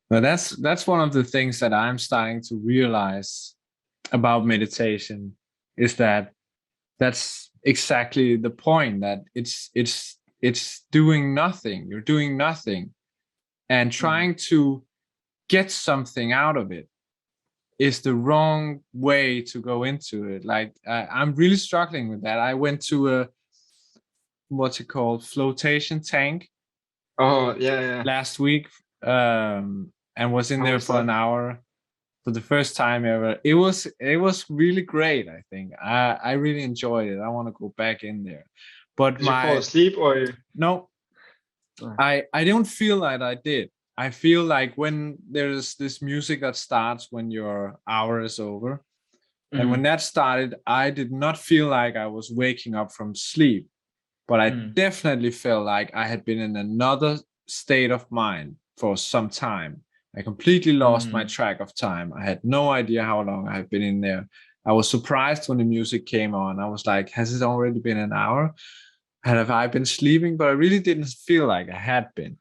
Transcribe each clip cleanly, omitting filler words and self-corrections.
But that's one of the things that I'm starting to realize about meditation is that that's exactly the point, that it's doing nothing. You're doing nothing, and Mm. trying to get something out of it is the wrong way to go into it. Like I'm really struggling with that. I went to a, what's it called, flotation tank Oh, yeah, yeah. last week, and was in How there was for that? an hour for the first time ever. It was really great. I think I really enjoyed it. I want to go back in there, but Did you fall my asleep or? no, Uh, I don't feel that I did. I feel like when there's this music that starts when your hour is over, and when mm, that started, I did not feel like I was waking up from sleep, but I mm, definitely felt like I had been in another state of mind for some time. I completely lost my mm. track of time. I had no idea how long I had been in there. I was surprised when the music came on. I was like, has it already been an hour? Have I been sleeping? But I really didn't feel like I had been.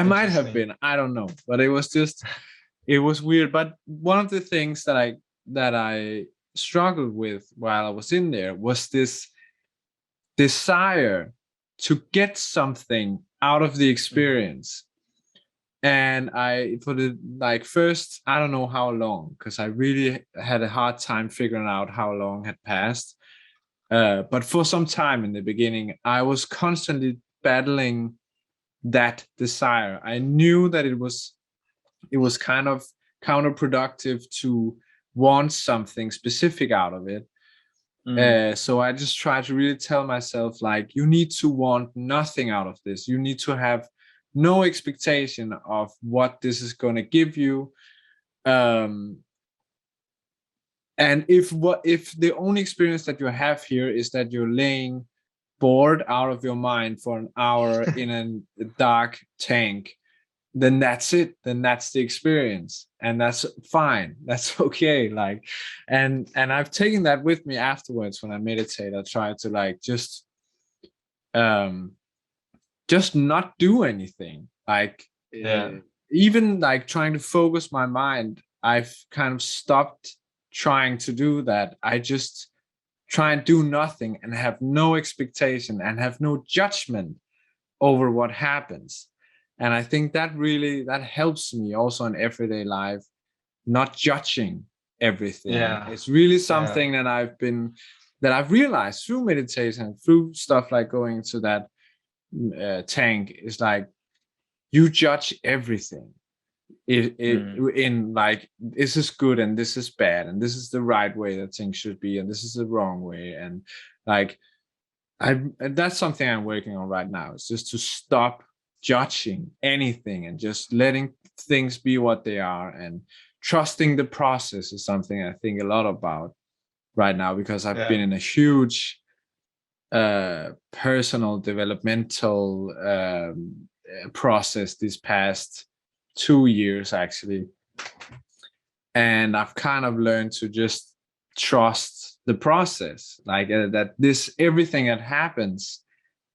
I might have Interesting. been, I don't know, but it was just, it was weird. But one of the things that I struggled with while I was in there was this desire to get something out of the Mm, experience. And I, for the like first, I don't know how long, because I really had a hard time figuring out how long had passed. But for some time in the beginning, I was constantly battling that desire. I knew that it was kind of counterproductive to want something specific out of it. mm, So I just try to really tell myself, like, you need to want nothing out of this. You need to have no expectation of what this is going to give you. Um, and if the only experience that you have here is that you're laying bored out of your mind for an hour in a dark tank, then that's it. Then that's the experience, and that's fine. That's okay. Like, and I've taken that with me afterwards when I meditate. I try to like um just not do anything. Like yeah. even like trying to focus my mind, I've kind of stopped trying to do that. I just try and do nothing and have no expectation and have no judgment over what happens. And I think that really that helps me also in everyday life, not judging everything. Yeah. It's really Yeah. something that I've realized through meditation, through stuff like going to that tank, is like you judge everything. It Mm, in like this is good and this is bad and this is the right way that things should be and this is the wrong way, and like that's something I'm working on right now. It's just to stop judging anything and just letting things be what they are, and trusting the process is something I think a lot about right now, because I've been yeah. in a huge personal developmental process these past 2 years actually, and I've kind of learned to just trust the process, like that this everything that happens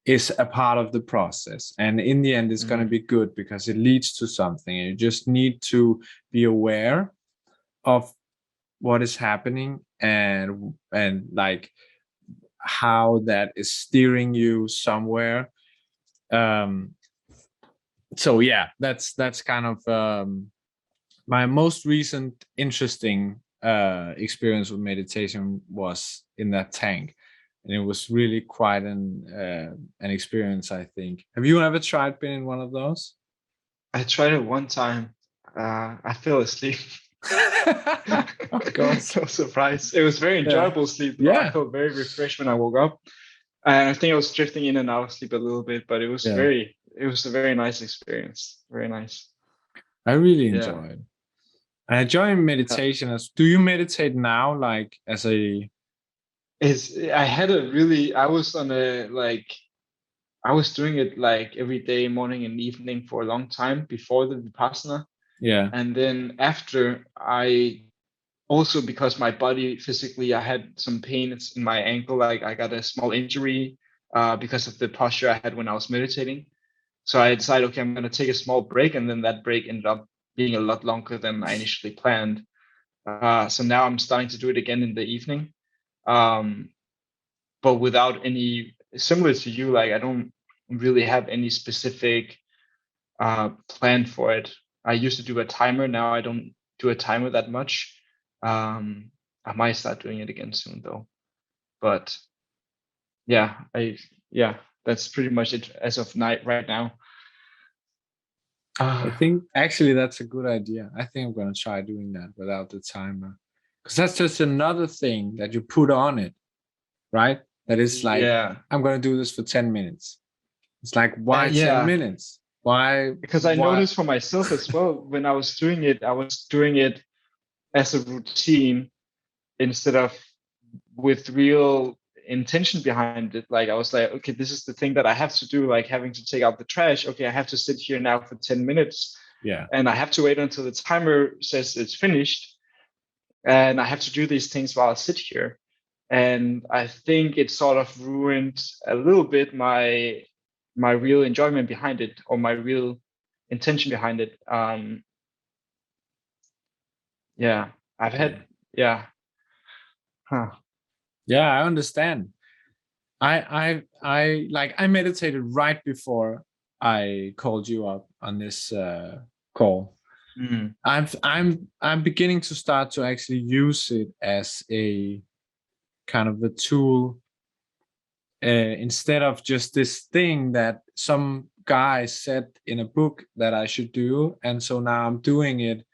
is a part of the process, and in the end it's going to Mm, be good because it leads to something, and you just need to be aware of what is happening, and like how that is steering you somewhere. um so yeah, that's kind of my most recent interesting experience with meditation was in that tank, and it was really quite an experience. I think. Have you ever tried being in one of those? I tried it one time. I fell asleep. Of course. No surprise. It was very Yeah. enjoyable sleep though. I Yeah. felt very refreshed when I woke up. And I think I was drifting in and out of sleep a little bit, but Yeah. it was a very nice experience. Very nice. I really Yeah. enjoyed. I enjoy Uh, meditation. As do you meditate now, like as a? I had a really I was on a like I was doing it like every day, morning and evening for a long time before the Vipassana. Yeah. And then after I also because my body physically I had some pains in my ankle, like I got a small injury because of the posture I had when I was meditating. So I decided, okay, I'm gonna take a small break, and then that break ended up being a lot longer than I initially planned. So now I'm starting to do it again in the evening, but without any, similar to you, like I don't really have any specific plan for it. I used to do a timer. Now I don't do a timer that much. I might start doing it again soon though. But yeah, that's pretty much it as of night right now. I think actually that's a good idea. I think I'm gonna try doing that without the timer, because that's just another thing that you put on it, right? That is like, Yeah. I'm gonna do this for 10 minutes. It's like, why 10 Yeah, minutes? Why? because I Why? noticed for myself as well, when I was doing it as a routine instead of with real intention behind it. Like I was like, okay, this is the thing that I have to do, like having to take out the trash. Okay, I have to sit here now for 10 minutes Yeah. and I have to wait until the timer says it's finished. And I have to do these things while I sit here. And I think it sort of ruined a little bit my real enjoyment behind it, or my real intention behind it. Yeah, I've had, yeah. Huh. Yeah, I understand. I like, I meditated right before I called you up on this call. Mm. I'm beginning to start to actually use it as a kind of a tool, instead of just this thing that some guy said in a book that I should do. And so now I'm doing it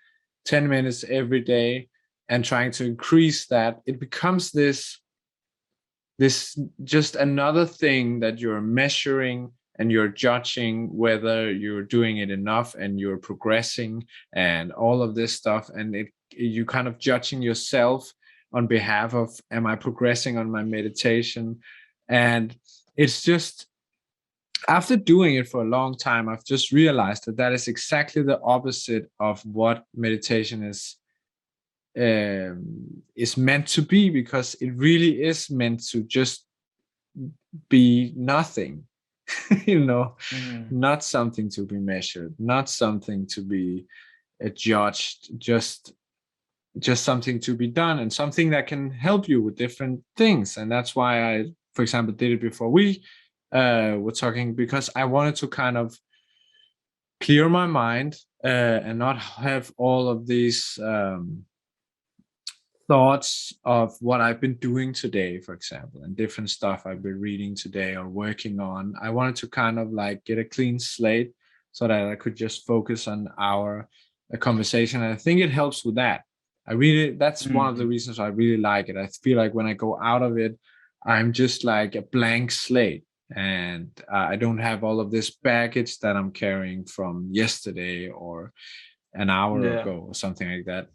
10 minutes every day and trying to increase that. It becomes this just another thing that you're measuring and you're judging whether you're doing it enough and you're progressing and all of this stuff. And you kind of judging yourself on behalf of, am I progressing on my meditation? And it's just, after doing it for a long time, I've just realized that that is exactly the opposite of what meditation is meant to be, because it really is meant to just be nothing. Mm. Not something to be measured, not something to be judged, just something to be done, and something that can help you with different things. And that's why I, for example, did it before we were talking, because I wanted to kind of clear my mind, and not have all of these thoughts of what I've been doing today, for example, and different stuff I've been reading today or working on. I wanted to kind of like get a clean slate so that I could just focus on our conversation. And I think it helps with that. That's one of the Mm. reasons I really like it. I feel like when I go out of it, I'm just like a blank slate. And I don't have all of this baggage that I'm carrying from yesterday or an hour Yeah. ago or something like that.